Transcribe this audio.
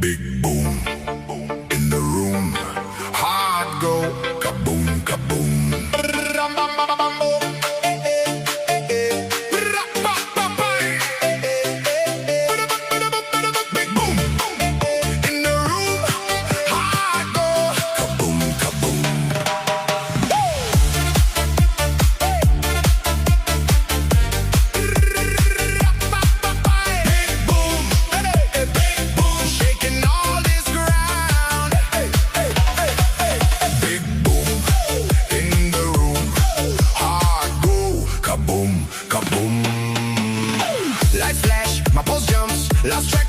Big boom in the room. Hard go, kaboom, kaboom. Big boom in the room. Hard go, kaboom, kaboom. Big boom, big boom, shaking all this ground. Big boom in the room. Hard go, kaboom, kaboom. Lights flash, my pulse jumps, lost track.